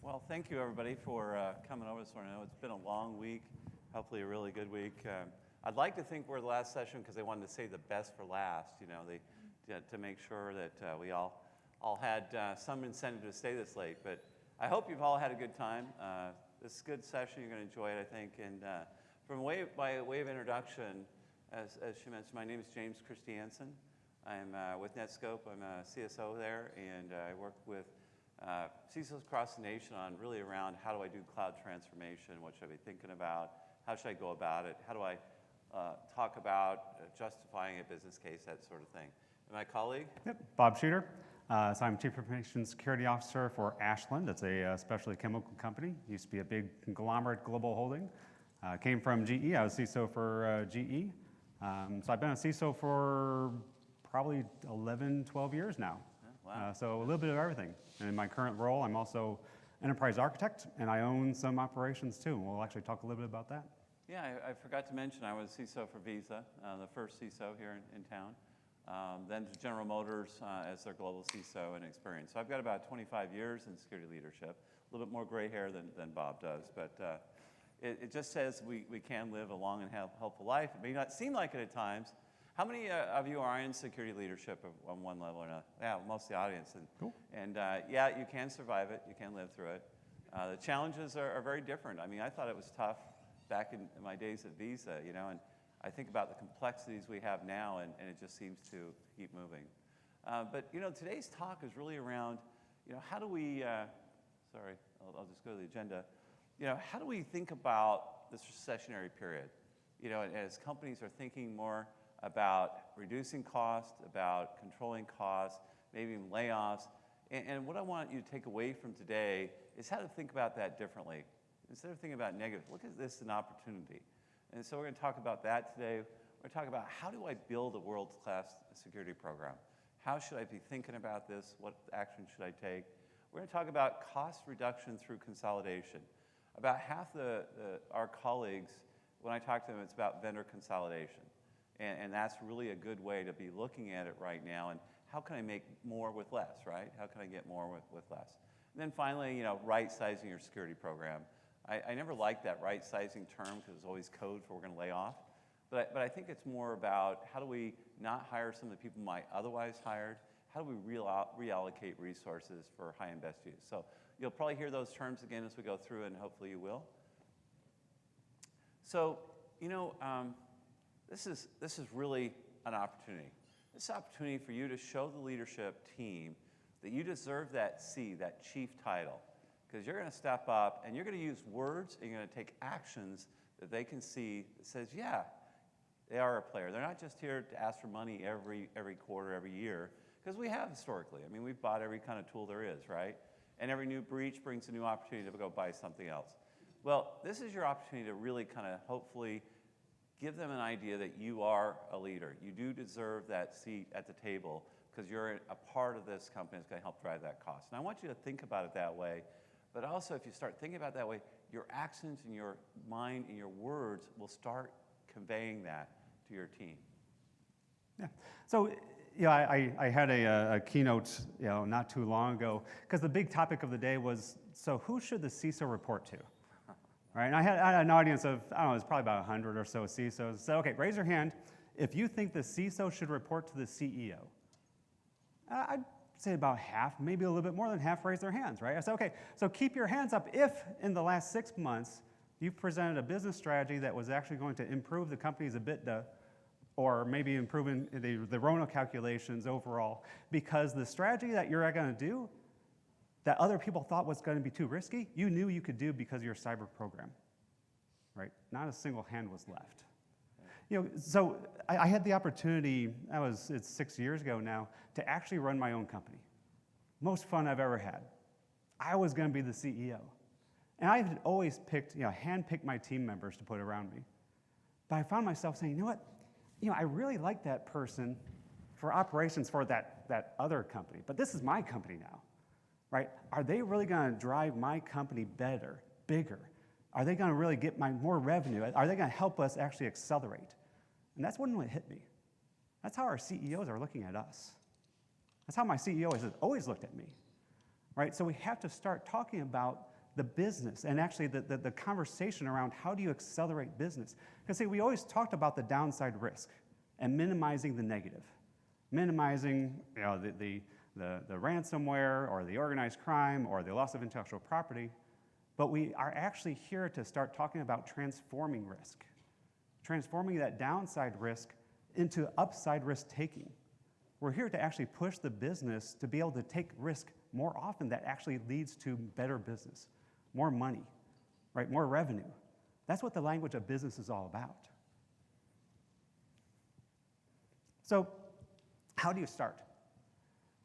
Well, thank you everybody for coming over this morning. I know it's been a long week, hopefully a really good week. I'd like to think we're the last session because they wanted to save the best for last, to make sure that we all had some incentive to stay this late. But I hope you've all had a good time. This is a good session. You're going to enjoy it, I think. And by way of introduction, as she mentioned, my name is James Christiansen. I'm with Netskope. I'm a CSO there, and I work with CISOs across the nation on really around how do I do cloud transformation, what should I be thinking about, how should I go about it, how do I talk about justifying a business case, that sort of thing. And my colleague? Yep, Bob Shooter. So I'm Chief Information Security Officer for Ashland. It's a specialty chemical company. Used to be a big conglomerate global holding. Came from GE. I was CISO for GE. So I've been a CISO for probably 11, 12 years now. Wow. So a little bit of everything. And in my current role, I'm also enterprise architect, and I own some operations too. We'll actually talk a little bit about that. Yeah, I forgot to mention I was CISO for Visa, the first CISO here in town. Then to General Motors as their global CISO and experience. So I've got about 25 years in security leadership, a little bit more gray hair than Bob does, but it just says we can live a long and helpful life. It may not seem like it at times. How many of you are in security leadership on one level or another? Yeah, most of the audience. Cool. And yeah, you can survive it. You can live through it. The challenges are very different. I mean, I thought it was tough back in my days at Visa, and I think about the complexities we have now, and it just seems to keep moving. But today's talk is really around, how do we? Sorry, I'll just go to the agenda. How do we think about this recessionary period? As companies are thinking more about reducing costs, about controlling costs, maybe even layoffs. And what I want you to take away from today is how to think about that differently. Instead of thinking about negative, look at this as an opportunity. And so we're going to talk about that today. We're going to talk about how do I build a world-class security program? How should I be thinking about this? What action should I take? We're going to talk about cost reduction through consolidation. About half our colleagues, when I talk to them, it's about vendor consolidation. And that's really a good way to be looking at it right now. And how can I make more with less, right? How can I get more with less? And then finally, right-sizing your security program. I never liked that right-sizing term because it's always code for we're going to lay off. But I think it's more about how do we not hire some of the people we might otherwise hired? How do we reallocate resources for high and best use? So you'll probably hear those terms again as we go through, and hopefully you will. So, this is really an opportunity. This is an opportunity for you to show the leadership team that you deserve that C, that chief title, because you're going to step up and you're going to use words and you're going to take actions that they can see that says, yeah, they are a player. They're not just here to ask for money every quarter, every year, because we have historically. I mean, we've bought every kind of tool there is, right? And every new breach brings a new opportunity to go buy something else. Well, this is your opportunity to really kind of hopefully give them an idea that you are a leader. You do deserve that seat at the table because you're a part of this company that's going to help drive that cost. And I want you to think about it that way, but also if you start thinking about it that way, your actions and your mind and your words will start conveying that to your team. Yeah. So, I had a keynote, not too long ago, because the big topic of the day was, so who should the CISO report to? Right, and I had an audience of, I don't know, it was probably about 100 or so CISOs. So, okay, raise your hand if you think the CISO should report to the CEO. I'd say about half, maybe a little bit more than half raise their hands, right? I said, okay, so keep your hands up if in the last 6 months you've presented a business strategy that was actually going to improve the company's EBITDA or maybe improving the RONA calculations overall, because the strategy that you're going to do that other people thought was going to be too risky, you knew you could do because of your cyber program, right? Not a single hand was left. So I had the opportunity, it's 6 years ago now, to actually run my own company. Most fun I've ever had. I was going to be the CEO. And I had always handpicked my team members to put around me. But I found myself saying, you know what? I really like that person for operations for that other company, but this is my company now. Right? Are they really going to drive my company better, bigger? Are they going to really get more revenue? Are they going to help us actually accelerate? And that's when it hit me. That's how our CEOs are looking at us. That's how my CEO has always looked at me. right? So we have to start talking about the business and actually the conversation around how do you accelerate business. Because see, we always talked about the downside risk and minimizing the negative, minimizing the ransomware or the organized crime or the loss of intellectual property, but we are actually here to start talking about transforming risk, transforming that downside risk into upside risk taking. We're here to actually push the business to be able to take risk more often that actually leads to better business, more money, right? More revenue. That's what the language of business is all about. So how do you start?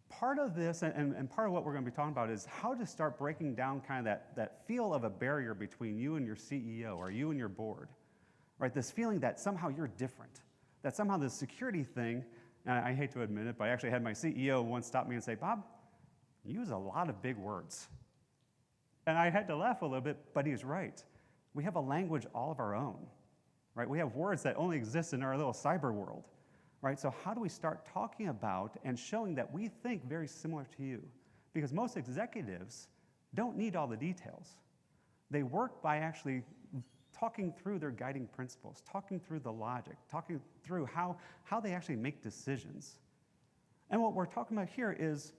Part of this, and part of what we're going to be talking about is how to start breaking down kind of that feel of a barrier between you and your CEO or you and your board, right? This feeling that somehow you're different, that somehow the security thing, and I hate to admit it, but I actually had my CEO once stop me and say, Bob, you use a lot of big words. And I had to laugh a little bit, but he's right. We have a language all of our own, right? We have words that only exist in our little cyber world, right? So how do we start talking about and showing that we think very similar to you? Because most executives don't need all the details. They work by actually talking through their guiding principles, talking through the logic, talking through how they actually make decisions. And what we're talking about here is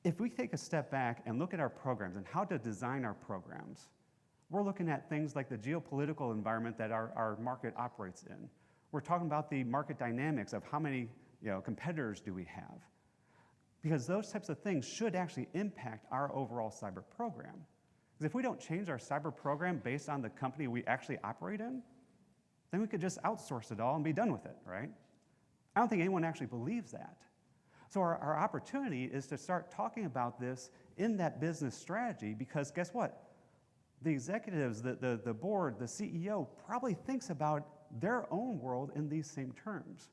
if we take a step back and look at our programs and how to design our programs, we're looking at things like the geopolitical environment that our market operates in. We're talking about the market dynamics of how many competitors do we have. Because those types of things should actually impact our overall cyber program. Because if we don't change our cyber program based on the company we actually operate in, then we could just outsource it all and be done with it, right? I don't think anyone actually believes that. So our opportunity is to start talking about this in that business strategy because guess what? The executives, the board, the CEO probably thinks about their own world in these same terms.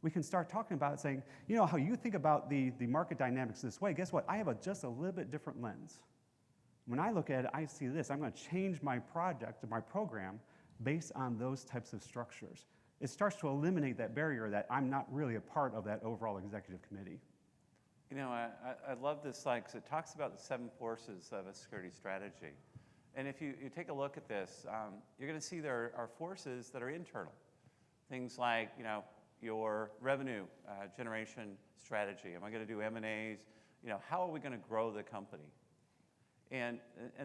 We can start talking about it saying, you know how you think about the market dynamics this way, guess what? I have just a little bit different lens. When I look at it, I see this. I'm going to change my project, my program, based on those types of structures. It starts to eliminate that barrier that I'm not really a part of that overall executive committee. You know, I love this slide because it talks about the 7 forces of a security strategy. And if you take a look at this, you're going to see there are forces that are internal. Things like, your revenue generation strategy. Am I going to do M&As? How are we going to grow the company? And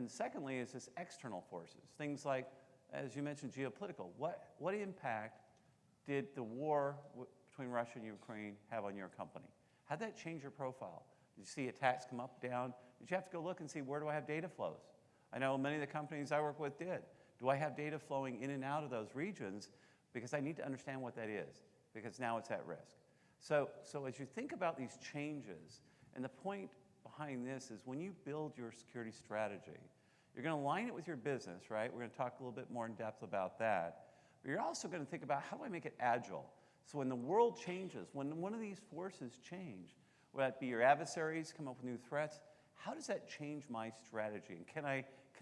secondly is this external forces. Things like, as you mentioned, geopolitical. What impact did the war between Russia and Ukraine have on your company? How'd that change your profile? Did you see attacks come up, down? Did you have to go look and see where do I have data flows? I know many of the companies I work with did. Do I have data flowing in and out of those regions? Because I need to understand what that is, because now it's at risk. So as you think about these changes, and the point behind this is when you build your security strategy, you're going to align it with your business, right? We're going to talk a little bit more in depth about that. But you're also going to think about how do I make it agile? So when the world changes, when one of these forces change, whether that be your adversaries come up with new threats, how does that change my strategy? And can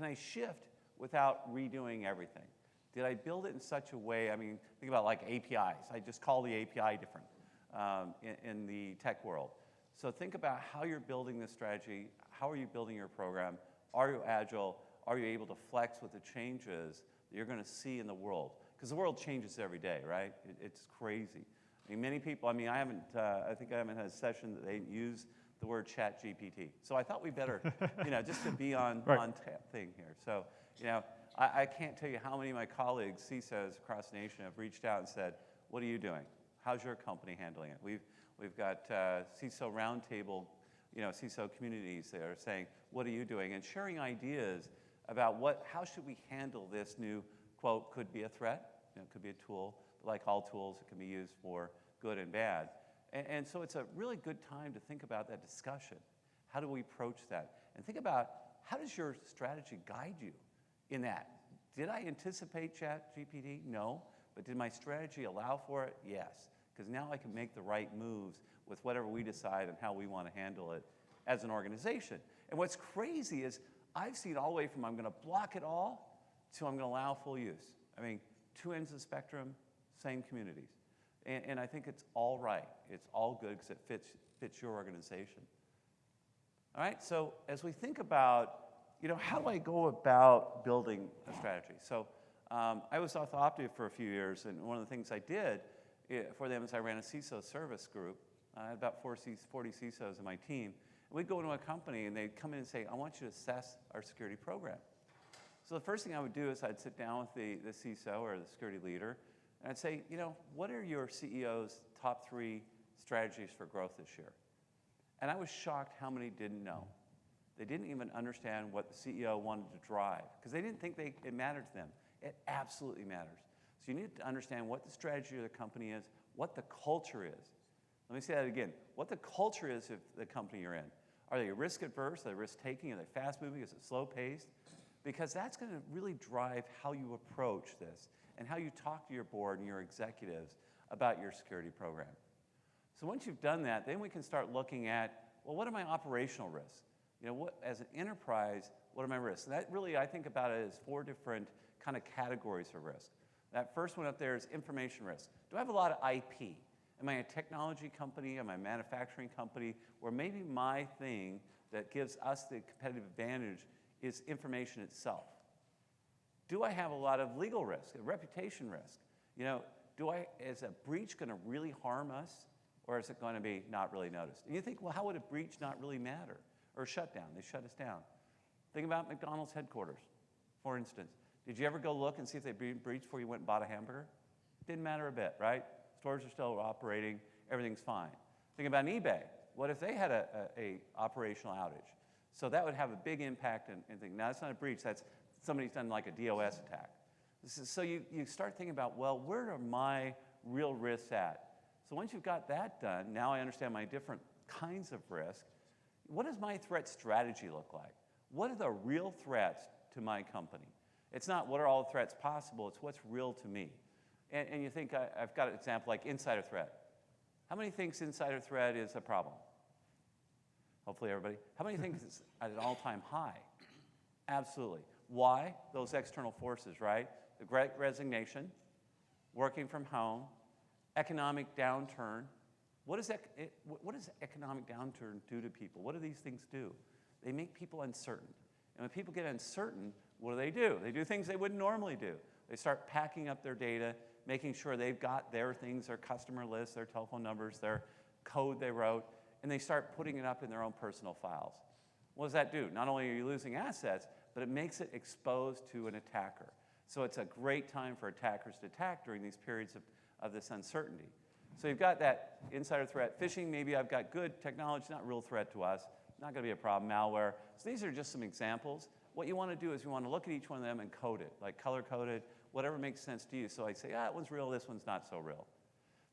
I shift without redoing everything? Did I build it in such a way, think about like APIs. I just call the API different in the tech world. So think about how you're building this strategy. How are you building your program? Are you agile? Are you able to flex with the changes that you're going to see in the world? Because the world changes every day, right? It's crazy. Many people, I think I haven't had a session that they use the word ChatGPT. So I thought we better, just to be on thing here. So, I can't tell you how many of my colleagues, CISOs across the nation, have reached out and said, what are you doing? How's your company handling it? We've got CISO roundtable, CISO communities that are saying, what are you doing? And sharing ideas about how should we handle this new, quote, could be a threat, it could be a tool, but like all tools, it can be used for good and bad. And so it's a really good time to think about that discussion. How do we approach that? And think about how does your strategy guide you in that? Did I anticipate ChatGPT? No. But did my strategy allow for it? Yes. Because now I can make the right moves with whatever we decide and how we want to handle it as an organization. And what's crazy is I've seen all the way from I'm going to block it all to I'm going to allow full use. 2 ends of the spectrum, same communities. And I think it's all right. It's all good because it fits your organization. All right, so as we think about, how do I go about building a strategy? So I was with Optiv for a few years, and one of the things I did for them is I ran a CISO service group. I had about 40 CISOs in my team. We'd go into a company, and they'd come in and say, I want you to assess our security program. So the first thing I would do is I'd sit down with the CISO or the security leader, and I'd say, what are your CEO's top 3 strategies for growth this year? And I was shocked how many didn't know. They didn't even understand what the CEO wanted to drive because they didn't think it mattered to them. It absolutely matters. So you need to understand what the strategy of the company is, what the culture is. Let me say that again. What the culture is of the company you're in. Are they risk adverse? Are they risk taking? Are they fast moving? Is it slow paced? Because that's going to really drive how you approach this and how you talk to your board and your executives about your security program. So once you've done that, then we can start looking at, well, what are my operational risks? As an enterprise, what are my risks? And that really, I think about it as 4 different kind of categories of risk. That first one up there is information risk. Do I have a lot of IP? Am I a technology company? Am I a manufacturing company? Or maybe my thing that gives us the competitive advantage is information itself. Do I have a lot of legal risk, a reputation risk? Is a breach going to really harm us, or is it going to be not really noticed? And you think, well, how would a breach not really matter? Or shut down, they shut us down. Think about McDonald's headquarters, for instance. Did you ever go look and see if they breached before you went and bought a hamburger? Didn't matter a bit, right? Stores are still operating, everything's fine. Think about eBay. What if they had a operational outage? So that would have a big impact and think, now that's not a breach, that's somebody's done like a DOS attack. So you start thinking about, well, where are my real risks at? So once you've got that done, now I understand my different kinds of risk. What does my threat strategy look like? What are the real threats to my company? It's not what are all the threats possible, it's what's real to me. And you think, I've got an example like insider threat. How many thinks insider threat is a problem? Hopefully everybody. How many think it's at an all-time high? Absolutely. Why? Those external forces, right? The Great Resignation, working from home, economic downturn. What does economic downturn do to people? What do these things do? They make people uncertain. And when people get uncertain, what do? They do things they wouldn't normally do. They start packing up their data, making sure they've got their things, their customer lists, their telephone numbers, their code they wrote, and they start putting it up in their own personal files. What does that do? Not only are you losing assets, but it makes it exposed to an attacker. So it's a great time for attackers to attack during these periods of this uncertainty. So you've got that insider threat. Phishing, maybe I've got good technology, not a real threat to us, not going to be a problem. Malware. So these are just some examples. What you want to do is you want to look at each one of them and code it, like color-coded, whatever makes sense to you. So I say, that one's real, this one's not so real.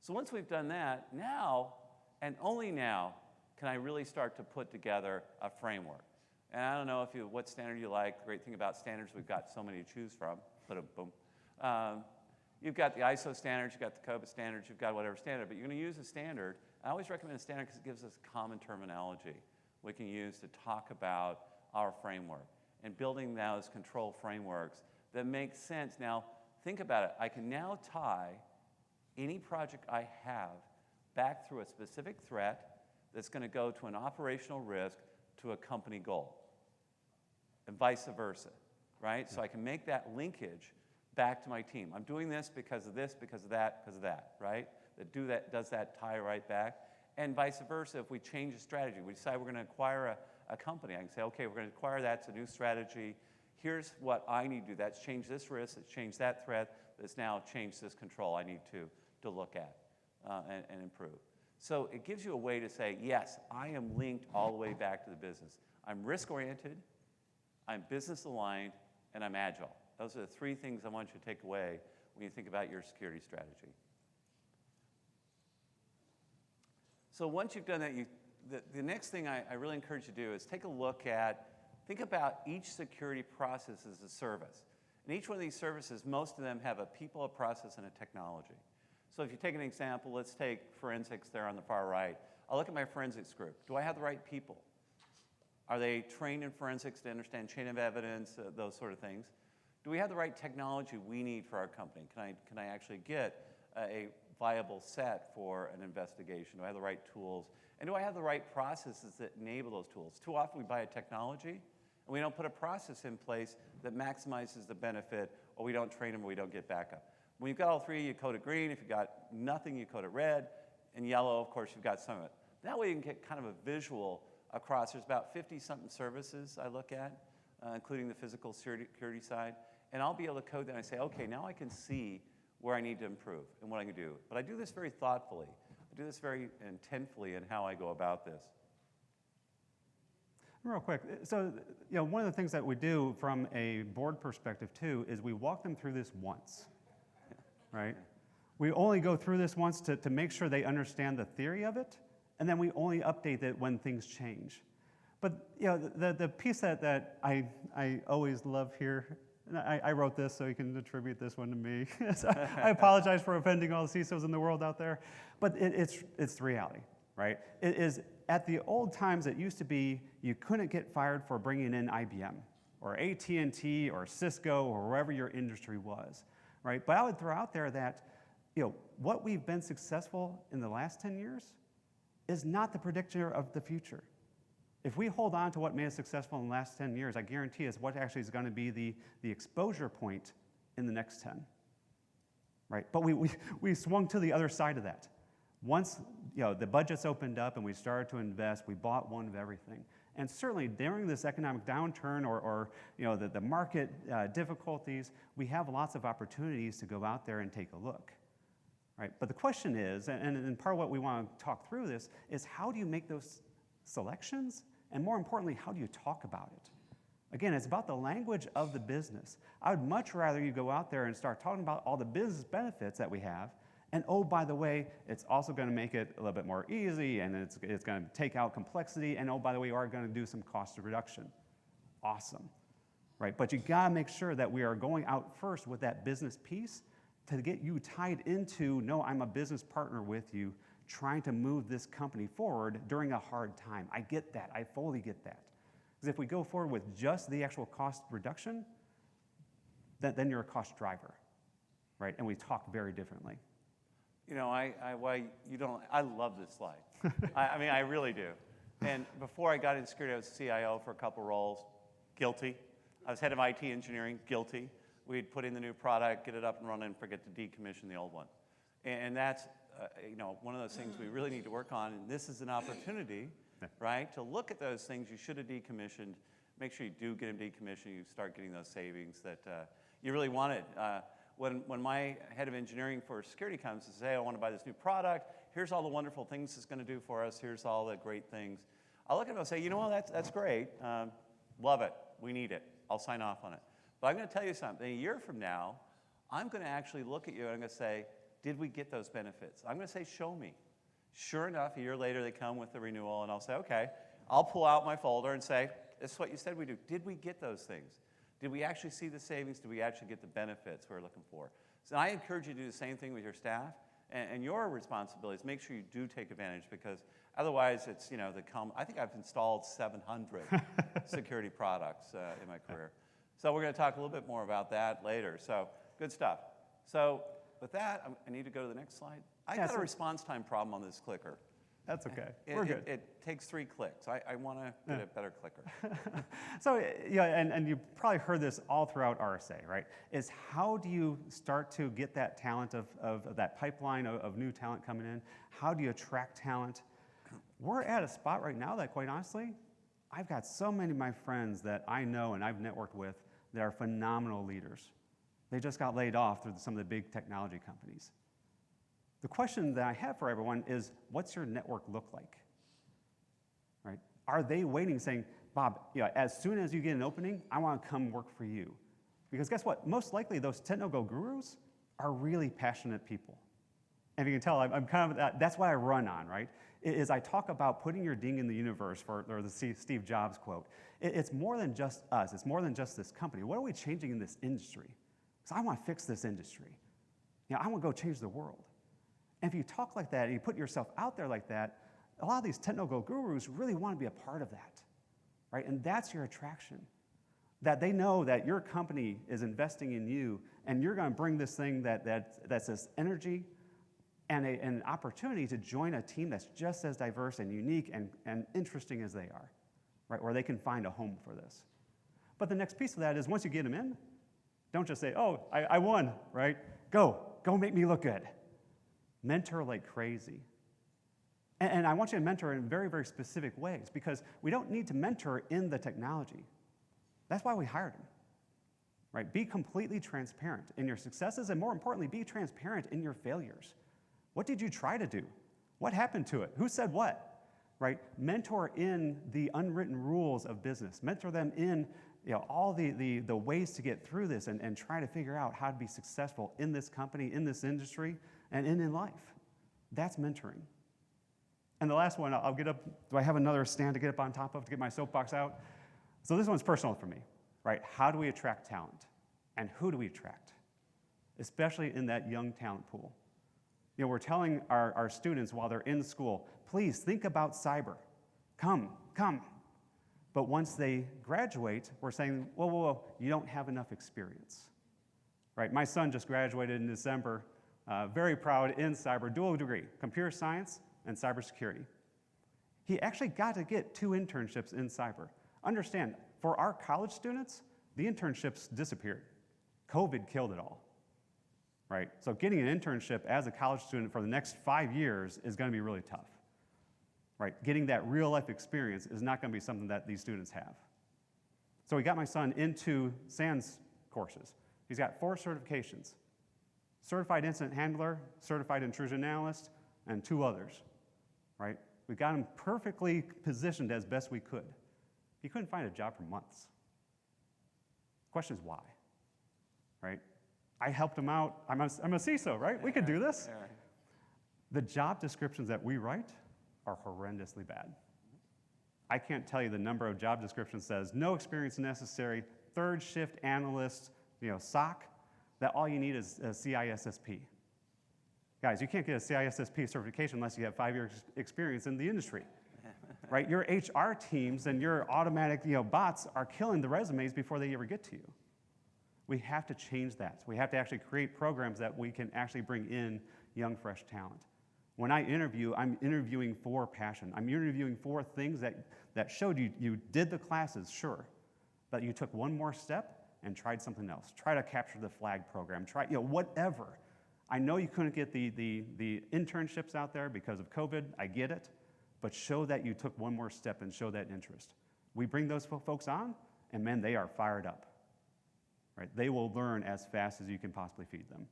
So once we've done that, now, and only now, can I really start to put together a framework. And I don't know what standard you like. The great thing about standards, we've got so many to choose from. Boom. You've got the ISO standards, you've got the COBIT standards, you've got whatever standard, but you're going to use a standard. I always recommend a standard because it gives us common terminology we can use to talk about our framework and building those control frameworks that make sense. Now, think about it. I can now tie any project I have back through a specific threat that's going to go to an operational risk to a company goal, and vice versa, right? So I can make that linkage back to my team. I'm doing this, because of that, because of that, right? Does that tie right back? And vice versa, if we change the strategy, we decide we're going to acquire a company, I can say, okay, we're going to acquire that, it's a new strategy. Here's what I need to do. That's change this risk, it's changed that threat, that's now changed this control I need to look at and improve. So it gives you a way to say, yes, I am linked all the way back to the business. I'm risk-oriented, I'm business-aligned, and I'm agile. Those are the 3 things I want you to take away when you think about your security strategy. So once you've done that, the next thing I really encourage you to do is take a look at, think about each security process as a service. And each one of these services, most of them have a people, a process, and a technology. So if you take an example, let's take forensics there on the far right. I'll look at my forensics group. Do I have the right people? Are they trained in forensics to understand chain of evidence, those sort of things? Do we have the right technology we need for our company? Can I actually get a viable set for an investigation? Do I have the right tools? And do I have the right processes that enable those tools? Too often we buy a technology and we don't put a process in place that maximizes the benefit, or we don't train them, or we don't get backup. When you've got all three, you code it green. If you've got nothing, you code it red. And yellow, of course, you've got some of it. That way you can get kind of a visual across. There's about 50-something services I look at, including the physical security side. And I'll be able to code that and I say, okay, now I can see where I need to improve and what I can do. But I do this very thoughtfully. I do this very intentfully in how I go about this. Real quick, so one of the things that we do from a board perspective too is we walk them through this once, right? We only go through this once to make sure they understand the theory of it, and then we only update it when things change. But the piece that I always love here, and I wrote this so you can attribute this one to me. So I apologize for offending all the CISOs in the world out there, but it's the reality, right? It is, at the old times, it used to be you couldn't get fired for bringing in IBM or AT&T or Cisco or wherever your industry was, right? But I would throw out there that what we've been successful in the last 10 years is not the predictor of the future. If we hold on to what made us successful in the last 10 years, I guarantee is what actually is going to be the exposure point in the next 10, right? But we swung to the other side of that. Once the budgets opened up and we started to invest, we bought one of everything. And certainly during this economic downturn or the market difficulties, we have lots of opportunities to go out there and take a look. Right? But the question is, and part of what we want to talk through this, is how do you make those selections? And more importantly, how do you talk about it? Again, it's about the language of the business. I would much rather you go out there and start talking about all the business benefits that we have. And oh, by the way, it's also going to make it a little bit more easy, and it's going to take out complexity. And oh, by the way, we are going to do some cost reduction. Awesome. Right? But you got to make sure that we are going out first with that business piece to get you tied into, no, I'm a business partner with you, trying to move this company forward during a hard time. I get that. I fully get that. Because if we go forward with just the actual cost reduction, then you're a cost driver, right? And we talk very differently. I love this slide. I really do. And before I got into security, I was CIO for a couple roles. Guilty. I was head of IT engineering. Guilty. We'd put in the new product, get it up and running, and forget to decommission the old one. And that's one of those things we really need to work on. And this is an opportunity, right, to look at those things you should have decommissioned. Make sure you do get them decommissioned. You start getting those savings that you really wanted. When my head of engineering for security comes and says, hey, I want to buy this new product. Here's all the wonderful things it's going to do for us. Here's all the great things. I'll look at him and say, you know what, that's great. Love it. We need it. I'll sign off on it. But I'm going to tell you something. A year from now, I'm going to actually look at you and I'm going to say, did we get those benefits? I'm going to say, show me. Sure enough, a year later, they come with the renewal, and I'll say, okay. I'll pull out my folder and say, this is what you said we do. Did we get those things? Did we actually see the savings? Did we actually get the benefits we're looking for? So I encourage you to do the same thing with your staff. And your responsibility is make sure you do take advantage, because otherwise it's, I think I've installed 700 security products in my career. So we're going to talk a little bit more about that later. So good stuff. So with that, I need to go to the next slide. I got a response time problem on this clicker. That's okay. We're good. It takes 3 clicks. I want to get a better clicker. So, and you probably heard this all throughout RSA, right? Is how do you start to get that talent of that pipeline of new talent coming in? How do you attract talent? We're at a spot right now that, quite honestly, I've got so many of my friends that I know and I've networked with that are phenomenal leaders. They just got laid off through some of the big technology companies. The question that I have for everyone is, what's your network look like? Right? Are they waiting saying, Bob, as soon as you get an opening, I want to come work for you? Because guess what? Most likely those technical gurus are really passionate people. And if you can tell, I'm kind of, that's what I run on, right? Is I talk about putting your ding in the universe, or the Steve Jobs quote. It's more than just us. It's more than just this company. What are we changing in this industry? Because I want to fix this industry. I want to go change the world. And if you talk like that and you put yourself out there like that, a lot of these technical gurus really want to be a part of that, right? And that's your attraction. That they know that your company is investing in you, and you're going to bring this thing that's this energy and an opportunity to join a team that's just as diverse and unique and interesting as they are, right? Where they can find a home for this. But the next piece of that is once you get them in, don't just say, oh, I won, right? Go make me look good. Mentor like crazy. And I want you to mentor in very, very specific ways because we don't need to mentor in the technology. That's why we hired them, right? Be completely transparent in your successes and more importantly, be transparent in your failures. What did you try to do? What happened to it? Who said what, right? Mentor in the unwritten rules of business. Mentor them in all the ways to get through this and try to figure out how to be successful in this company, in this industry, and in life. That's mentoring. And the last one, I'll get up. Do I have another stand to get up on top of to get my soapbox out? So this one's personal for me, right? How do we attract talent? And who do we attract? Especially in that young talent pool. We're telling our students while they're in school, please think about cyber. Come. But once they graduate, we're saying, whoa, you don't have enough experience, right? My son just graduated in December, very proud in cyber, dual degree, computer science and cybersecurity. He actually got to get 2 internships in cyber. Understand, for our college students, the internships disappeared. COVID killed it all, right? So getting an internship as a college student for the next 5 years is going to be really tough, right? Getting that real life experience is not going to be something that these students have. So we got my son into SANS courses. He's got 4 certifications: Certified Incident Handler, Certified Intrusion Analyst, and 2 others, right? We got him perfectly positioned as best we could. He couldn't find a job for months. The question is why, right? I helped him out. I'm a CISO, right? We could do this. Yeah. The job descriptions that we write are horrendously bad. I can't tell you the number of job descriptions that says no experience necessary, 3rd shift analyst, SOC, that all you need is a CISSP. Guys, you can't get a CISSP certification unless you have 5 years experience in the industry, right? Your HR teams and your automatic bots are killing the resumes before they ever get to you. We have to change that. We have to actually create programs that we can actually bring in young, fresh talent. When I interview, I'm interviewing for passion. I'm interviewing for things that showed you did the classes, sure, but you took one more step and tried something else. Try to capture the flag program. Try, whatever. I know you couldn't get the internships out there because of COVID. I get it. But show that you took one more step and show that interest. We bring those folks on, and man, they are fired up. Right? They will learn as fast as you can possibly feed them.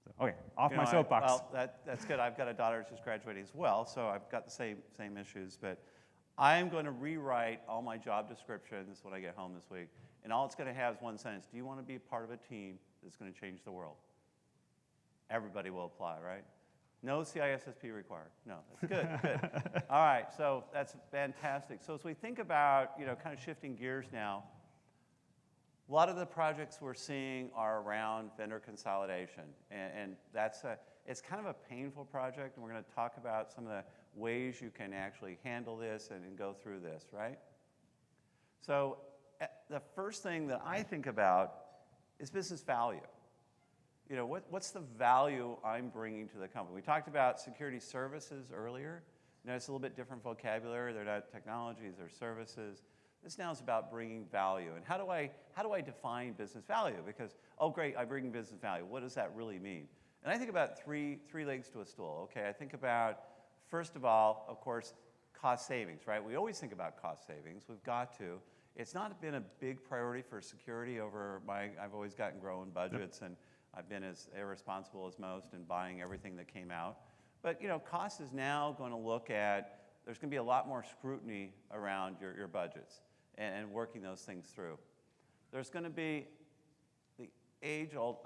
So, okay, off my soapbox. Well, that's good. I've got a daughter who's just graduating as well, so I've got the same issues. But I'm going to rewrite all my job descriptions when I get home this week, and all it's going to have is one sentence: do you want to be a part of a team that's going to change the world? Everybody will apply, right? No CISSP required. No, that's good. All right, so that's fantastic. So as we think about, kind of shifting gears now, a lot of the projects we're seeing are around vendor consolidation, and it's kind of a painful project, and we're going to talk about some of the ways you can actually handle this and go through this, right? So the first thing that I think about is business value. What's the value I'm bringing to the company? We talked about security services earlier. It's a little bit different vocabulary. They're not technologies, they're services. This now is about bringing value. And how do I define business value? Because, oh, great, I bring business value. What does that really mean? And I think about three legs to a stool, okay? I think about, first of all, of course, cost savings, right? We always think about cost savings. We've got to. It's not been a big priority for security I've always gotten growing budgets, and I've been as irresponsible as most in buying everything that came out. But, cost is now going to look at, there's going to be a lot more scrutiny around your budgets and working those things through. There's going to be the age-old,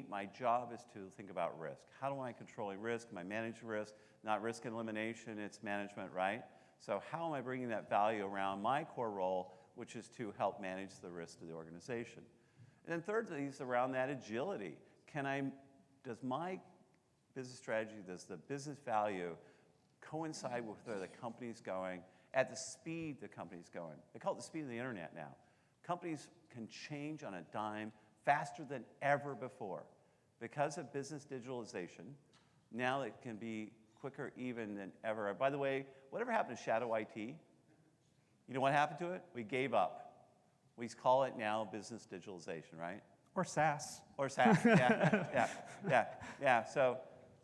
my job is to think about risk. How am I controlling risk? Am I managing risk? Not risk elimination, it's management, right? So how am I bringing that value around my core role, which is to help manage the risk to the organization? And then thirdly is around that agility. Does my business strategy, does the business value coincide with where the company's going at the speed the company's going? They call it the speed of the internet now. Companies can change on a dime faster than ever before. Because of business digitalization, Now it can be quicker even than ever. By the way, whatever happened to shadow IT? You know what happened to it? We gave up. We call it now business digitalization, right? Or SaaS. Or SaaS, yeah.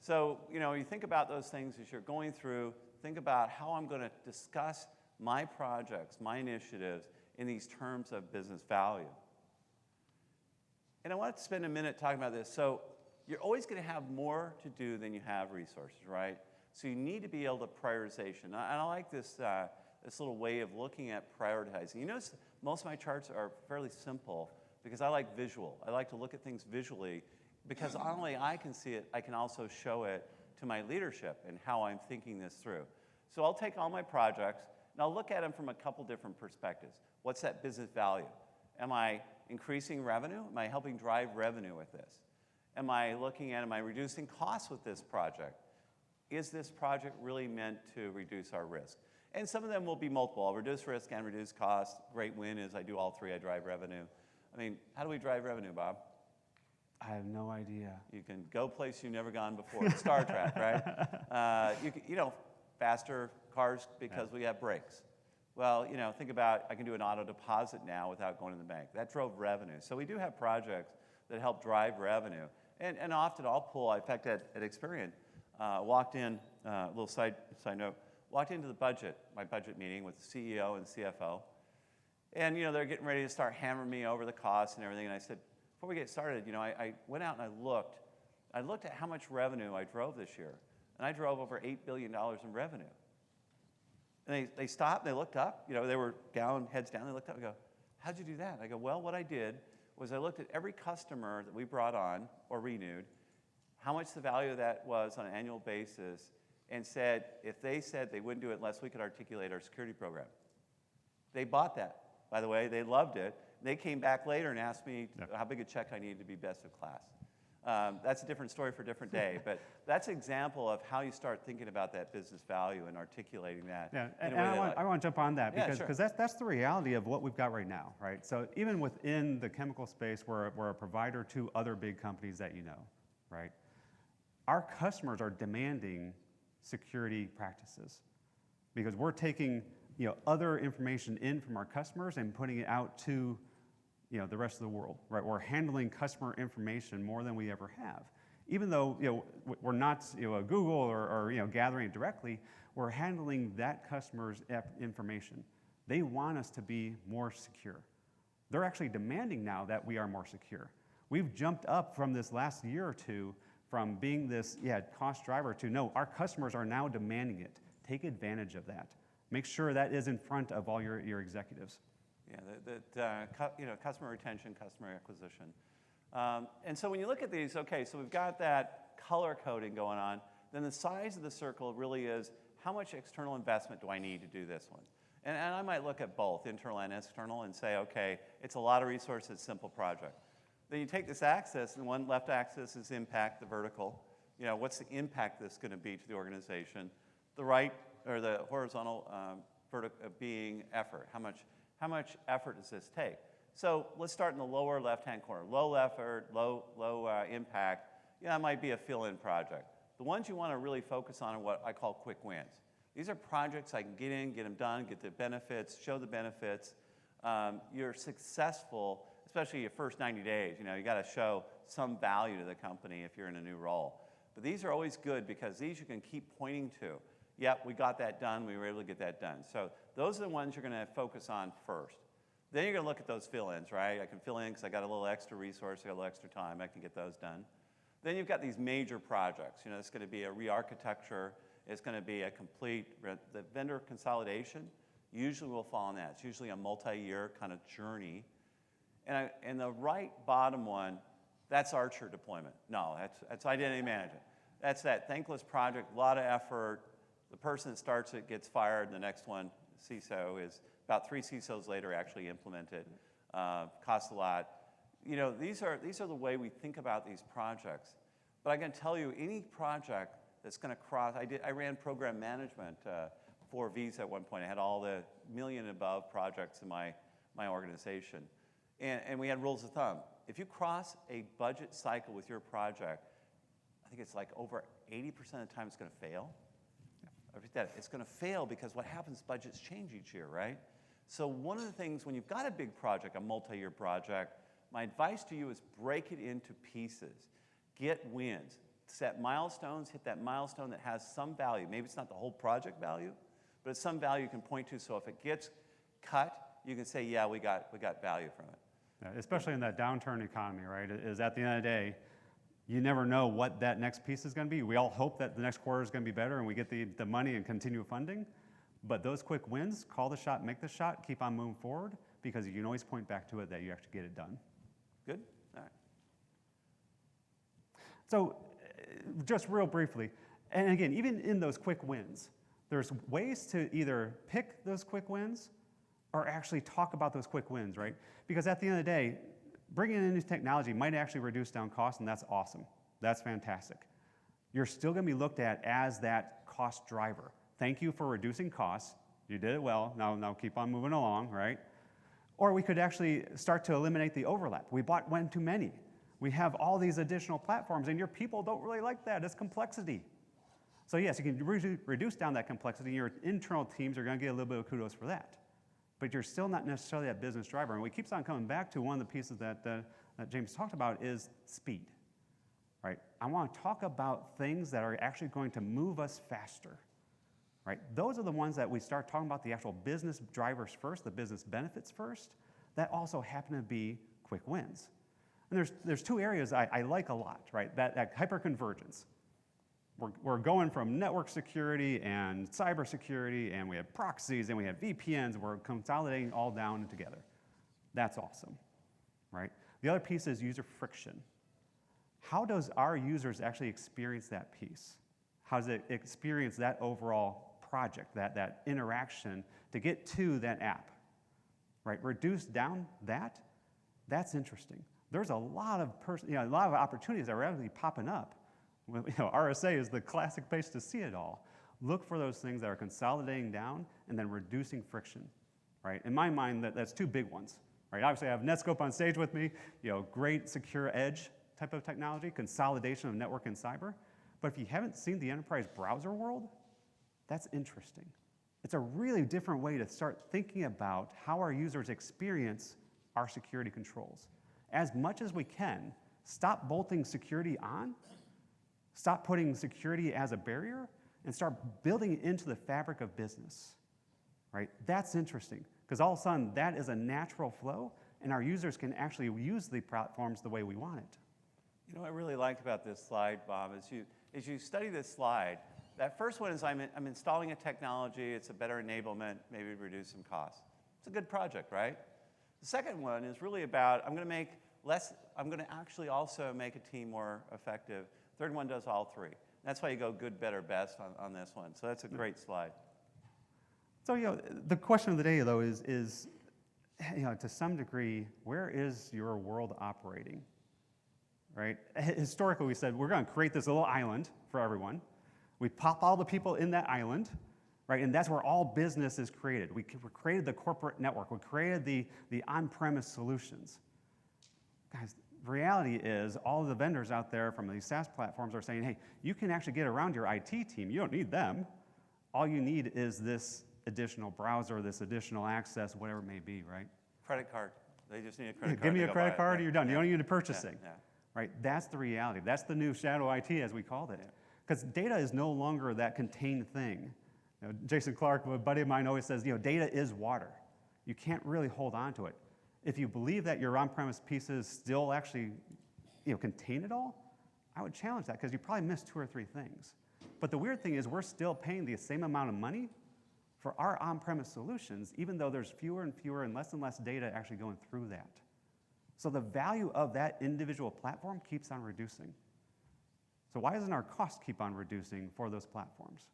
So, you know, you think about those things as you're going through, think about how I'm going to discuss my projects, my initiatives in these terms of business value. And I want to spend a minute talking about this. So you're always going to have more to do than you have resources, right? So you need to be able to prioritization. And I like this, this little way of looking at prioritizing. You notice most of my charts are fairly simple because I like visual. I like to look at things visually because not only I can see it, I can also show it to my leadership and how I'm thinking this through. So I'll take all my projects and I'll look at them from a couple different perspectives. What's that business value? Am I increasing revenue? Am I helping drive revenue with this? Am I reducing costs with this project? Is this project really meant to reduce our risk? And some of them will be multiple. I'll reduce risk and reduce cost. Great win is I do all three, I drive revenue. I mean, how do we drive revenue, Bob? I have no idea. You can go places you've never gone before. Star Trek, right? You know, faster cars because we have brakes. Well, you know, think about, I can do an auto deposit now without going to the bank. That drove revenue. So we do have projects that help drive revenue. And often I'll pull, in fact, at Experian, walked in, a little side note, walked into my budget meeting with the CEO and CFO. And, you know, they're getting ready to start hammering me over the costs and everything. And I said, before we get started, you know, I went out and I looked at how much revenue I drove this year. And I drove over $8 billion in revenue. And they stopped, and they looked up. You know, they were down, heads down. They looked up and go, how'd you do that? And I go, well, what I did was I looked at every customer that we brought on or renewed, how much the value of that was on an annual basis, and said if they said they wouldn't do it unless we could articulate our security program. They bought that, by the way. They loved it. They came back later and asked me how big a check I needed to be best of class. That's a different story for a different day, but that's an example of how you start thinking about that business value and articulating that. Yeah, and I want to jump on that because sure. that's the reality of what we've got right now, right? So even within the chemical space, we're a provider to other big companies that you know, right? Our customers are demanding security practices because we're taking other information in from our customers and putting it out to the rest of the world, right? We're handling customer information more than we ever have. Even though we're not a Google or gathering it directly, we're handling that customer's information. They want us to be more secure. They're actually demanding now that we are more secure. We've jumped up from this last year or two from being this cost driver to no, our customers are now demanding it. Take advantage of that. Make sure that is in front of all your executives. Yeah, customer retention, customer acquisition. And so when you look at these, okay, so we've got that color coding going on, then the size of the circle really is how much external investment do I need to do this one? And I might look at both, internal and external, and say, okay, it's a lot of resources, simple project. Then you take this axis, and one left axis is impact, the vertical. What's the impact that's going to be to the organization? The right, or the horizontal being effort. How much effort does this take? So let's start in the lower left-hand corner. Low effort, low impact. That might be a fill-in project. The ones you want to really focus on are what I call quick wins. These are projects I can get in, get them done, get the benefits, show the benefits. You're successful, especially your first 90 days. You got to show some value to the company if you're in a new role. But these are always good because these you can keep pointing to. Yep, we got that done. We were able to get that done. So those are the ones you're going to focus on first. Then you're going to look at those fill-ins, right? I can fill in because I got a little extra resource, I got a little extra time. I can get those done. Then you've got these major projects. It's going to be a re-architecture. It's going to be a complete the vendor consolidation. Usually will fall on that. It's usually a multi-year kind of journey. And the right bottom one, that's Archer deployment. No, that's identity management. That's that thankless project, a lot of effort. The person that starts it gets fired, and the next one, CISO, is about 3 CISOs later actually implemented. Costs a lot. These are the way we think about these projects. But I can tell you, any project that's going to cross, I ran program management for Visa at one point. I had all the million and above projects in my organization. And we had rules of thumb. If you cross a budget cycle with your project, I think it's like over 80% of the time it's going to fail. I repeat that, it's going to fail because what happens, budgets change each year, right? So one of the things when you've got a big project, a multi-year project, my advice to you is break it into pieces. Get wins. Set milestones, hit that milestone that has some value. Maybe it's not the whole project value, but it's some value you can point to. So if it gets cut, you can say, yeah, we got value from it. Yeah, especially in that downturn economy, right? Is at the end of the day, you never know what that next piece is going to be. We all hope that the next quarter is going to be better and we get the money and continue funding. But those quick wins, call the shot, make the shot, keep on moving forward, because you can always point back to it that you actually get it done. Good? All right. So just real briefly, and again, even in those quick wins, there's ways to either pick those quick wins or actually talk about those quick wins, right? Because at the end of the day, bringing in new technology might actually reduce down costs, and that's awesome. That's fantastic. You're still going to be looked at as that cost driver. Thank you for reducing costs. You did it well. Now keep on moving along, right? Or we could actually start to eliminate the overlap. We bought one too many. We have all these additional platforms, and your people don't really like that. It's complexity. So yes, you can reduce down that complexity. Your internal teams are going to get a little bit of kudos for that. But you're still not necessarily that business driver. And we keeps on coming back to one of the pieces that James talked about is speed, right? I want to talk about things that are actually going to move us faster, right? Those are the ones that we start talking about the actual business drivers first, the business benefits first, that also happen to be quick wins. And there's two areas I like a lot, right? That hyperconvergence. We're going from network security and cybersecurity, and we have proxies, and we have VPNs. We're consolidating all down together. That's awesome, right? The other piece is user friction. How does our users actually experience that piece? How does it experience that overall project, that interaction to get to that app, right? Reduce down that's interesting. There's a lot of opportunities that are actually popping up. RSA is the classic place to see it all. Look for those things that are consolidating down and then reducing friction, right? In my mind, that's two big ones, right? Obviously, I have Netscope on stage with me, great secure edge type of technology, consolidation of network and cyber. But if you haven't seen the enterprise browser world, that's interesting. It's a really different way to start thinking about how our users experience our security controls. As much as we can, stop bolting security on, stop putting security as a barrier, and start building it into the fabric of business, right? That's interesting, because all of a sudden, that is a natural flow, and our users can actually use the platforms the way we want it. You know what I really liked about this slide, Bob, is as you study this slide, that first one is I'm installing a technology, it's a better enablement, maybe reduce some costs. It's a good project, right? The second one is really about I'm going to actually also make a team more effective. Third one does all three. That's why you go good, better, best on this one. So that's a great slide. So, the question of the day, though, is to some degree, where is your world operating, right? Historically, we said we're going to create this little island for everyone. We pop all the people in that island, right? And that's where all business is created. We created the corporate network. We created the on-premise solutions. Guys, the reality is all of the vendors out there from these SaaS platforms are saying, hey, you can actually get around your IT team. You don't need them. All you need is this additional browser, this additional access, whatever it may be, right? Credit card. They just need a credit card. Give me a credit card and you're done. Yeah. You don't need to purchase it. Yeah. Right? That's the reality. That's the new shadow IT, as we called it. Because data is no longer that contained thing. Jason Clark, a buddy of mine, always says, data is water. You can't really hold on to it. If you believe that your on-premise pieces still actually contain it all, I would challenge that, because you probably missed 2 or 3 things. But the weird thing is we're still paying the same amount of money for our on-premise solutions, even though there's fewer and fewer and less data actually going through that. So the value of that individual platform keeps on reducing. So why doesn't our cost keep on reducing for those platforms?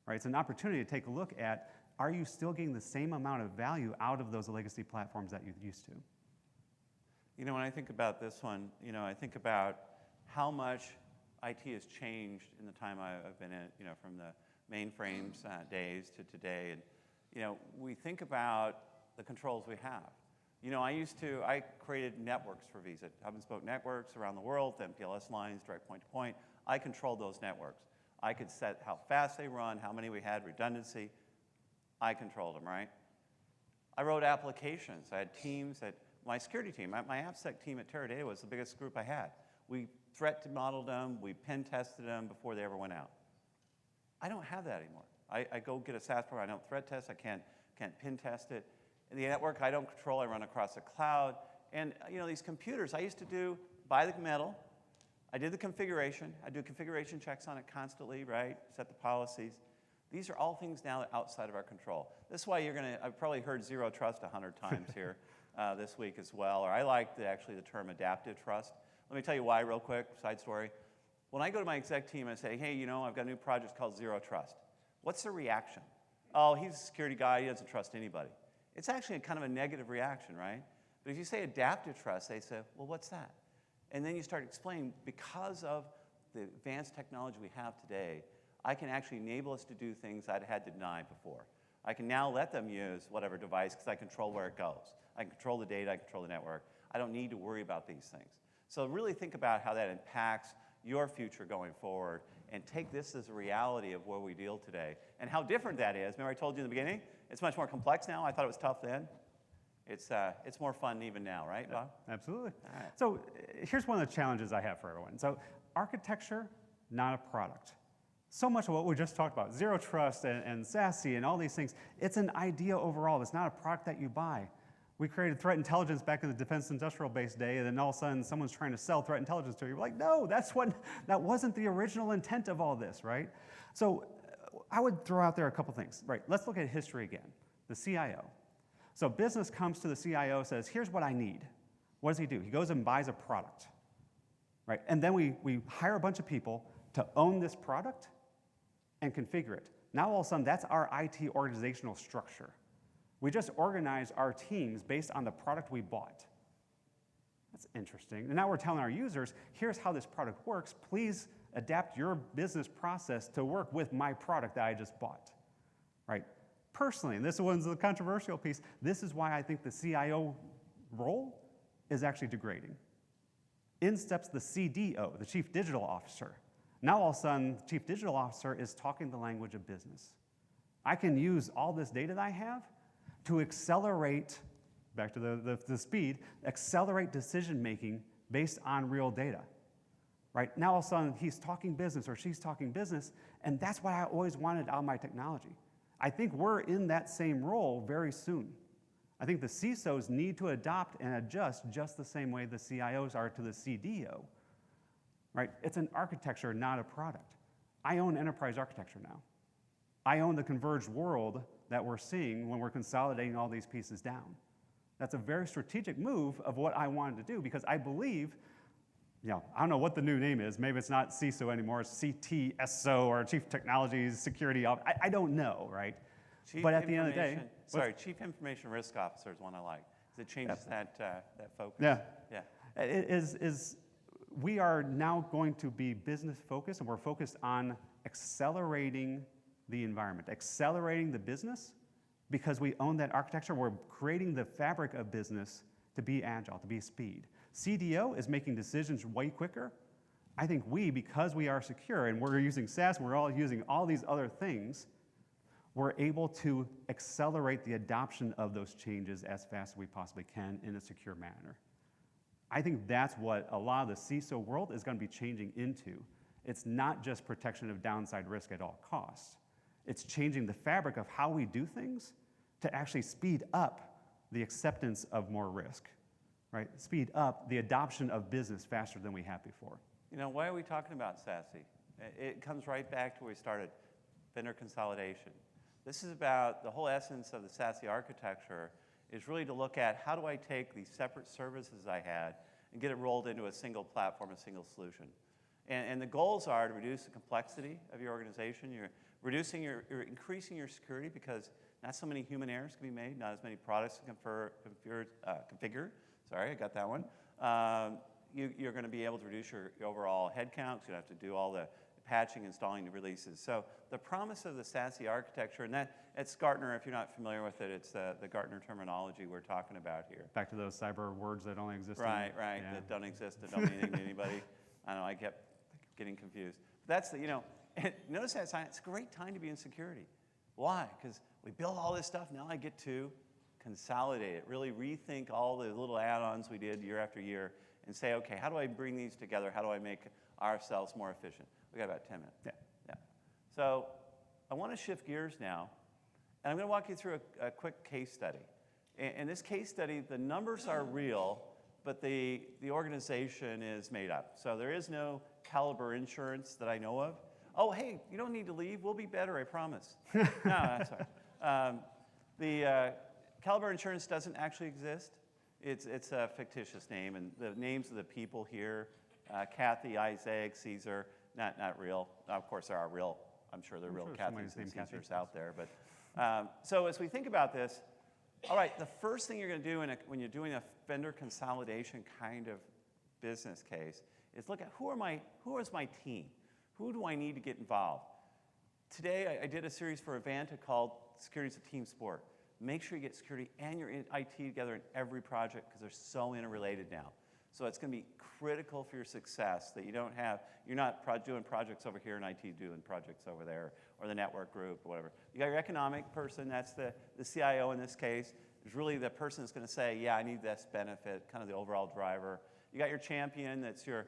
Right? It's an opportunity to take a look at, are you still getting the same amount of value out of those legacy platforms that you used to? When I think about this one, I think about how much IT has changed in the time I've been in, from the mainframes days to today. And, we think about the controls we have. I created networks for Visa, hub and spoke networks around the world, MPLS lines, direct point-to-point. I controlled those networks. I could set how fast they run, how many we had, redundancy. I controlled them, right? I wrote applications. I had teams that, my security team, my AppSec team at Teradata was the biggest group I had. We threat modeled them, we pen tested them before they ever went out. I don't have that anymore. I go get a SaaS program, I don't threat test, I can't pen test it. And the network I don't control, I run across the cloud. And these computers, I used to buy the metal, I did the configuration, I do configuration checks on it constantly, right? Set the policies. These are all things now outside of our control. This is why I've probably heard zero trust 100 times here this week as well, or I like actually the term adaptive trust. Let me tell you why real quick, side story. When I go to my exec team and say, hey, I've got a new project called Zero Trust, what's the reaction? Oh, he's a security guy, he doesn't trust anybody. It's actually kind of a negative reaction, right? But if you say adaptive trust, they say, well, what's that? And then you start explaining, because of the advanced technology we have today, I can actually enable us to do things I'd had to deny before. I can now let them use whatever device because I control where it goes. I control the data, I control the network. I don't need to worry about these things. So really think about how that impacts your future going forward and take this as a reality of where we deal today and how different that is. Remember I told you in the beginning? It's much more complex now. I thought it was tough then. It's more fun even now, right, Bob? Absolutely. All right. So here's one of the challenges I have for everyone. So architecture, not a product. So much of what we just talked about, zero trust and SASE and all these things, it's an idea overall. It's not a product that you buy. We created threat intelligence back in the defense industrial base day, and then all of a sudden someone's trying to sell threat intelligence to you. You're like, no, that wasn't the original intent of all this, right? So I would throw out there a couple things. Right, let's look at history again. The CIO. So business comes to the CIO, says, here's what I need. What does he do? He goes and buys a product, right? And then we hire a bunch of people to own this product and configure it. Now all of a sudden, that's our IT organizational structure. We just organize our teams based on the product we bought. That's interesting. And now we're telling our users, here's how this product works. Please adapt your business process to work with my product that I just bought, right? Personally, and this one's the controversial piece, this is why I think the CIO role is actually degrading. In steps the CDO, the Chief Digital Officer. Now all of a sudden, the Chief Digital Officer is talking the language of business. I can use all this data that I have to accelerate, back to the speed, accelerate decision-making based on real data. Right? Now all of a sudden, he's talking business or she's talking business, and that's what I always wanted out of my technology. I think we're in that same role very soon. I think the CISOs need to adopt and adjust just the same way the CIOs are to the CDO. Right? It's an architecture, not a product. I own enterprise architecture now. I own the converged world that we're seeing when we're consolidating all these pieces down. That's a very strategic move of what I wanted to do because I believe, I don't know what the new name is. Maybe it's not CISO anymore. It's CTSO or Chief Technology Security Officer. I don't know, right? But at the end of the day, Chief Information Risk Officer is one I like. It changes that focus. Yeah. We are now going to be business focused, and we're focused on accelerating the environment, accelerating the business, because we own that architecture. We're creating the fabric of business to be agile, to be speed. CDO is making decisions way quicker. I think because we are secure and we're using SaaS, we're all using all these other things, we're able to accelerate the adoption of those changes as fast as we possibly can in a secure manner. I think that's what a lot of the CISO world is going to be changing into. It's not just protection of downside risk at all costs. It's changing the fabric of how we do things to actually speed up the acceptance of more risk, right? Speed up the adoption of business faster than we have before. Why are we talking about SASE? It comes right back to where we started, vendor consolidation. This is about the whole essence of the SASE architecture is really to look at how do I take these separate services I had and get it rolled into a single platform, a single solution. And the goals are to reduce the complexity of your organization. You're increasing your security because not so many human errors can be made, not as many products to configure. Sorry, I got that one. You're going to be able to reduce your overall headcount. So you don't have to do all the patching, installing the releases. So the promise of the SASE architecture, and it's Gartner, if you're not familiar with it, it's the Gartner terminology we're talking about here. Back to those cyber words that only exist that don't exist, that don't mean anything to anybody. I know, I kept getting confused. That's the, notice that sign, it's a great time to be in security. Why? Because we build all this stuff, now I get to consolidate it, really rethink all the little add-ons we did year after year and say, okay, how do I bring these together? How do I make ourselves more efficient? We got about 10 minutes. Yeah. So I want to shift gears now, and I'm going to walk you through a quick case study. In this case study, the numbers are real, but the organization is made up. So there is no Caliber Insurance that I know of. Oh, hey, you don't need to leave. We'll be better, I promise. No, that's all right. The Caliber Insurance doesn't actually exist. It's a fictitious name, and the names of the people here, Kathy, Isaac, Caesar, not real. Of course, there are real, I'm sure there are real Kathys and Caesars out there. But so as we think about this, all right, the first thing you're going to do when you're doing a vendor consolidation kind of business case is look at who is my team? Who do I need to get involved? Today, I did a series for Avanta called Security is a Team Sport. Make sure you get security and your IT together in every project because they're so interrelated now. So it's going to be critical for your success that you're not doing projects over here and IT doing projects over there, or the network group or whatever. You got your economic person, that's the CIO in this case, is really the person that's going to say, yeah, I need this benefit, kind of the overall driver. You got your champion that's going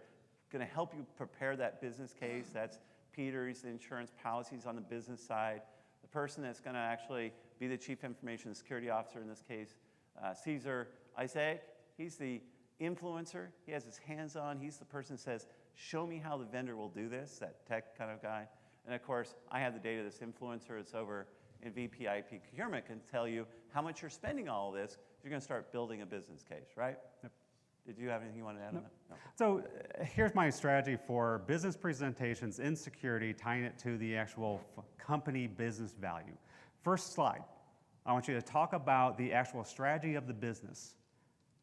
to help you prepare that business case. That's Peter, he's the insurance policies on the business side. The person that's going to actually be the chief information security officer in this case, Caesar. Isaac, he's the influencer. He has his hands on. He's the person that says, show me how the vendor will do this, that tech kind of guy. And of course, I have the data. This influencer is over in VP IP procurement can tell you how much you're spending all of this. You're going to start building a business case, right? Yep. Did you have anything you wanted to add on that? No. So here's my strategy for business presentations in security, tying it to the actual company business value. First slide, I want you to talk about the actual strategy of the business.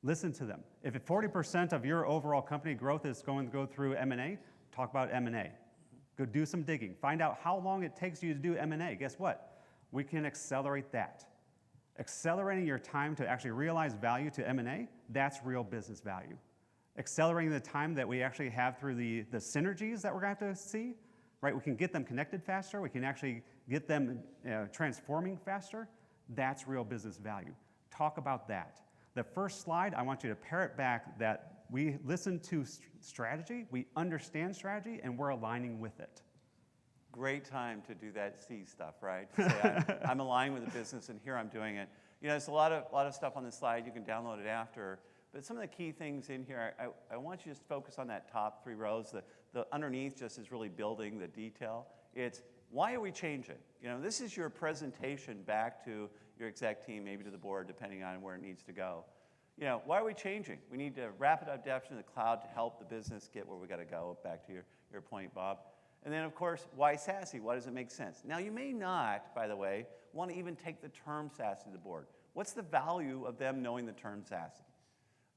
Listen to them. If 40% of your overall company growth is going to go through M&A, talk about M&A. Go do some digging. Find out how long it takes you to do M&A. Guess what? We can accelerate that. Accelerating your time to actually realize value to M&A, that's real business value. Accelerating the time that we actually have through the synergies that we're going to have to see, right? We can get them connected faster. We can actually get them transforming faster. That's real business value. Talk about that. The first slide, I want you to parrot back that we listen to strategy, we understand strategy, and we're aligning with it. Great time to do that C stuff, right? To say, I'm aligned with the business, and here I'm doing it. There's a lot of stuff on this slide. You can download it after. But some of the key things in here, I want you to just focus on that top 3 rows. The underneath just is really building the detail. It's why are we changing? This is your presentation back to your exec team, maybe to the board, depending on where it needs to go. Why are we changing? We need to rapid adoption of the cloud to help the business get where we got to go, back to your point, Bob. And then, of course, why SASE? Why does it make sense? Now, you may not, by the way, want to even take the term SASE to the board. What's the value of them knowing the term SASE?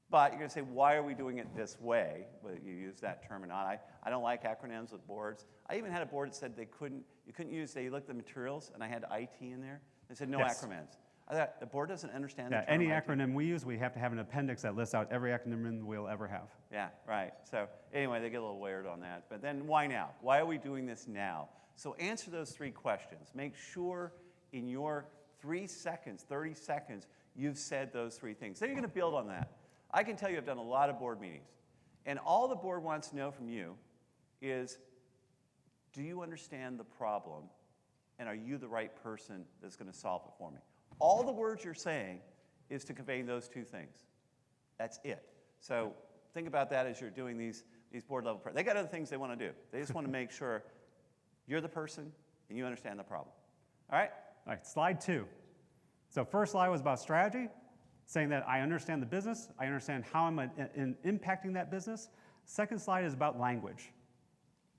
But you're going to say, why are we doing it this way? Well, you use that term or not. I don't like acronyms with boards. I even had a board that said you couldn't use, they looked at the materials, and I had IT in there. They said no acronyms. I thought, the board doesn't understand the term any IT. acronym we use, we have to have an appendix that lists out every acronym we'll ever have. Yeah, right. So anyway, they get a little weird on that. But then why now? Why are we doing this now? So answer those 3 questions. Make sure in your 3 seconds, 30 seconds, you've said those 3 things. Then you're going to build on that. I can tell you I've done a lot of board meetings. And all the board wants to know from you is, do you understand the problem? And are you the right person that's going to solve it for me? All the words you're saying is to convey those 2 things. That's it. So think about that as you're doing these board level. They got other things they want to do. They just want to make sure you're the person and you understand the problem. All right? All right, slide 2. So first slide was about strategy, saying that I understand the business, I understand how I'm impacting that business. Second slide is about language,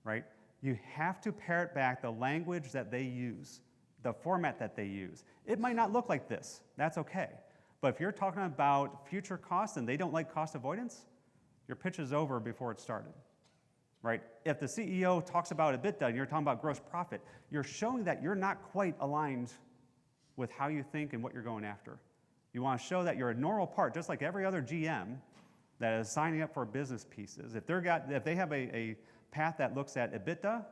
right? You have to parrot back the language that they use, the format that they use. It might not look like this. That's okay. But if you're talking about future costs and they don't like cost avoidance, your pitch is over before it started, right? If the CEO talks about EBITDA and you're talking about gross profit, you're showing that you're not quite aligned with how you think and what you're going after. You want to show that you're a normal part, just like every other GM, that is signing up for business pieces, if they have a path that looks at EBITDA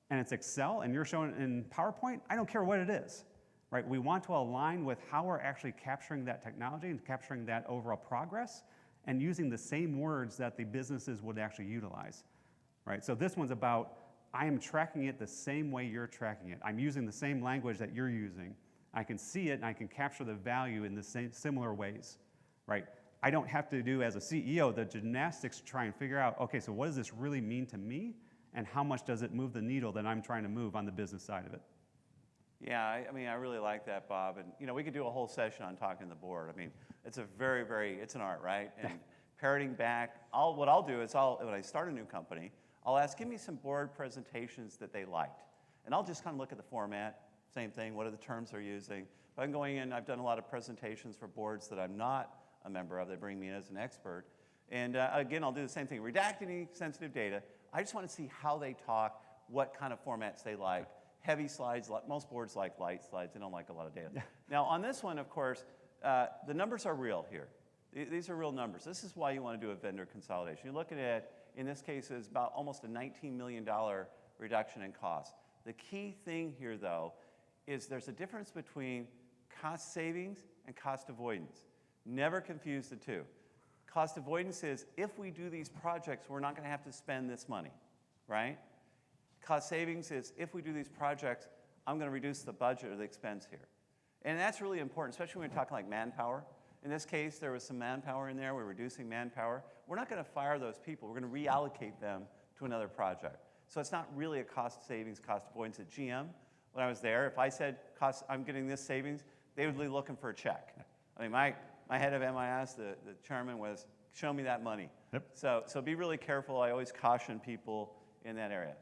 and it's Excel and you're showing it in PowerPoint, I don't care what it is, right? We want to align with how we're actually capturing that technology and capturing that overall progress and using the same words that the businesses would actually utilize, right? So this one's about, I am tracking it the same way you're tracking it. I'm using the same language that you're using. I can see it and I can capture the value in the same similar ways, right? I don't have to do, as a CEO, the gymnastics to try and figure out, okay, so what does this really mean to me, and how much does it move the needle that I'm trying to move on the business side of it? Yeah, I mean, I really like that, Bob. And, we could do a whole session on talking to the board. I mean, it's a it's an art, right? And parroting back, what I'll do is when I start a new company, I'll ask, give me some board presentations that they liked. And I'll just kind of look at the format, same thing, what are the terms they're using. If I'm going in, I've done a lot of presentations for boards that I'm not a member of. They bring me in as an expert. And again, I'll do the same thing. Redact any sensitive data. I just want to see how they talk, what kind of formats they like. Heavy slides, most boards like light slides. They don't like a lot of data. Now, on this one, of course, the numbers are real here. These are real numbers. This is why you want to do a vendor consolidation. You're looking at, in this case, is about almost a $19 million reduction in cost. The key thing here, though, is there's a difference between cost savings and cost avoidance. Never confuse the two. Cost avoidance is, if we do these projects, we're not going to have to spend this money, right? Cost savings is, if we do these projects, I'm going to reduce the budget or the expense here. And that's really important, especially when we're talking like manpower. In this case, there was some manpower in there. We're reducing manpower. We're not going to fire those people. We're going to reallocate them to another project. So it's not really a cost savings, cost avoidance. At GM, when I was there, if I said, I'm getting this savings, they would be looking for a check. I mean, my head of MIS, the chairman, was, show me that money. Yep. So be really careful. I always caution people in that area.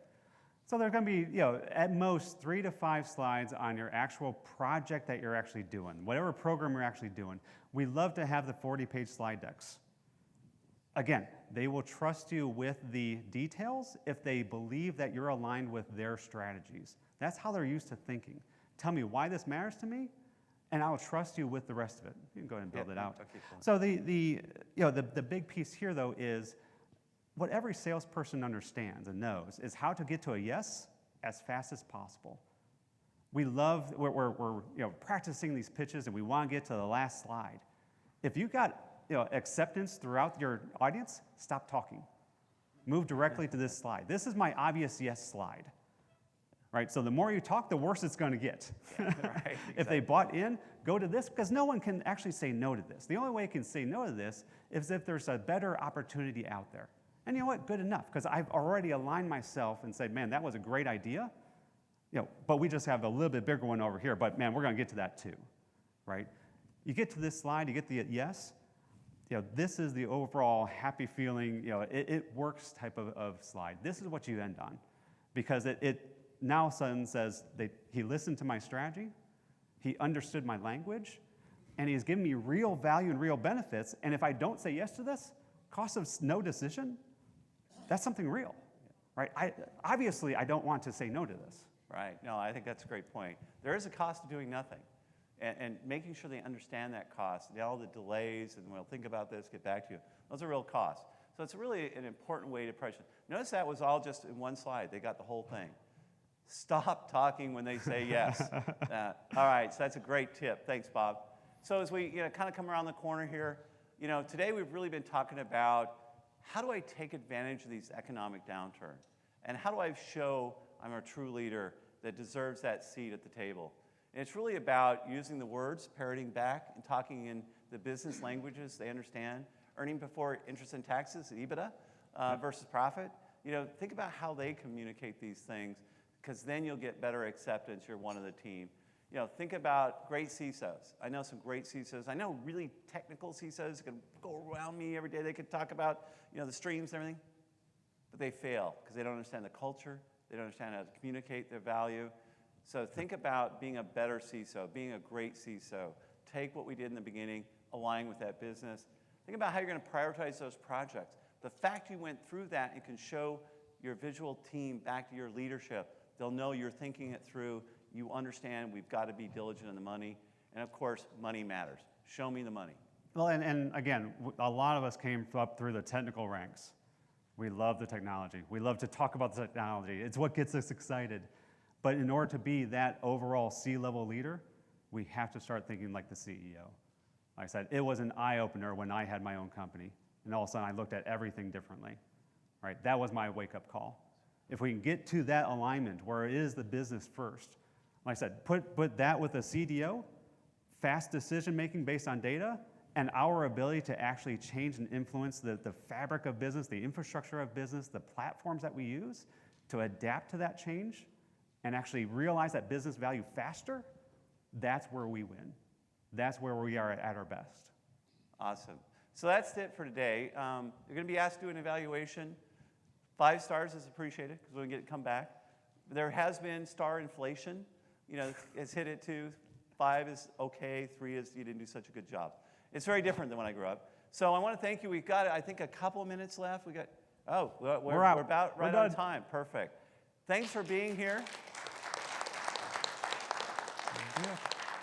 So there are going to be, at most 3 to 5 slides on your actual project that you're actually doing, whatever program you're actually doing. We love to have the 40-page slide decks. Again, they will trust you with the details if they believe that you're aligned with their strategies. That's how they're used to thinking. Tell me why this matters to me, and I'll trust you with the rest of it. You can go ahead and build it out. Okay, cool. So the big piece here, though, is what every salesperson understands and knows is how to get to a yes as fast as possible. We're practicing these pitches, and we want to get to the last slide. If you've got acceptance throughout your audience, stop talking. Move directly to this slide. This is my obvious yes slide. Right? So the more you talk, the worse it's going to get. Yeah, right, exactly. If they bought in, go to this, because no one can actually say no to this. The only way you can say no to this is if there's a better opportunity out there. And you know what? Good enough, because I've already aligned myself and said, man, that was a great idea. But we just have a little bit bigger one over here. But man, we're going to get to that too, right? You get to this slide, you get the yes. This is the overall happy feeling, it works type of slide. This is what you end on, because it now suddenly says he listened to my strategy, he understood my language, and he's given me real value and real benefits. And if I don't say yes to this, cost of no decision, that's something real, right? Obviously, I don't want to say no to this. Right. No, I think that's a great point. There is a cost to doing nothing. And making sure they understand that cost, all the delays, and we'll think about this, get back to you. Those are real costs. So it's really an important way to price it. Notice that was all just in one slide. They got the whole thing. Stop talking when they say yes. All right, so that's a great tip. Thanks, Bob. So as we kind of come around the corner here, today we've really been talking about how do I take advantage of these economic downturns? And how do I show I'm a true leader that deserves that seat at the table? And it's really about using the words, parroting back, and talking in the business languages they understand, earning before interest and taxes, EBITDA, versus profit. Think about how they communicate these things, because then you'll get better acceptance. You're one of the team. Think about great CISOs. I know some great CISOs. I know really technical CISOs that can go around me every day. They could talk about the streams and everything, but they fail because they don't understand the culture. They don't understand how to communicate their value. So think about being a better CISO, being a great CISO. Take what we did in the beginning, align with that business. Think about how you're going to prioritize those projects. The fact you went through that and can show your visual team back to your leadership, they'll know you're thinking it through. You understand we've got to be diligent in the money. And of course, money matters. Show me the money. Well, and again, a lot of us came up through the technical ranks. We love the technology. We love to talk about the technology. It's what gets us excited. But in order to be that overall C-level leader, we have to start thinking like the CEO. Like I said, it was an eye-opener when I had my own company, and all of a sudden I looked at everything differently. Right? That was my wake-up call. If we can get to that alignment where it is the business first, like I said, put that with a CDO, fast decision-making based on data, and our ability to actually change and influence the fabric of business, the infrastructure of business, the platforms that we use to adapt to that change and actually realize that business value faster, that's where we win. That's where we are at our best. Awesome. So that's it for today. You're going to be asked to do an evaluation. 5 stars is appreciated because we get to come back. There has been star inflation. You know, it's hit it 2. 5 is okay. 3 is you didn't do such a good job. It's very different than when I grew up. So I want to thank you. We've got, I think, a couple minutes left. We're about right on time. Perfect. Thanks for being here.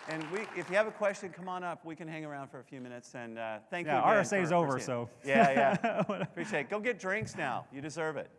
And if you have a question, come on up. We can hang around for a few minutes. And thank you again. RSA is over, so. Yeah. Appreciate it. Go get drinks now. You deserve it.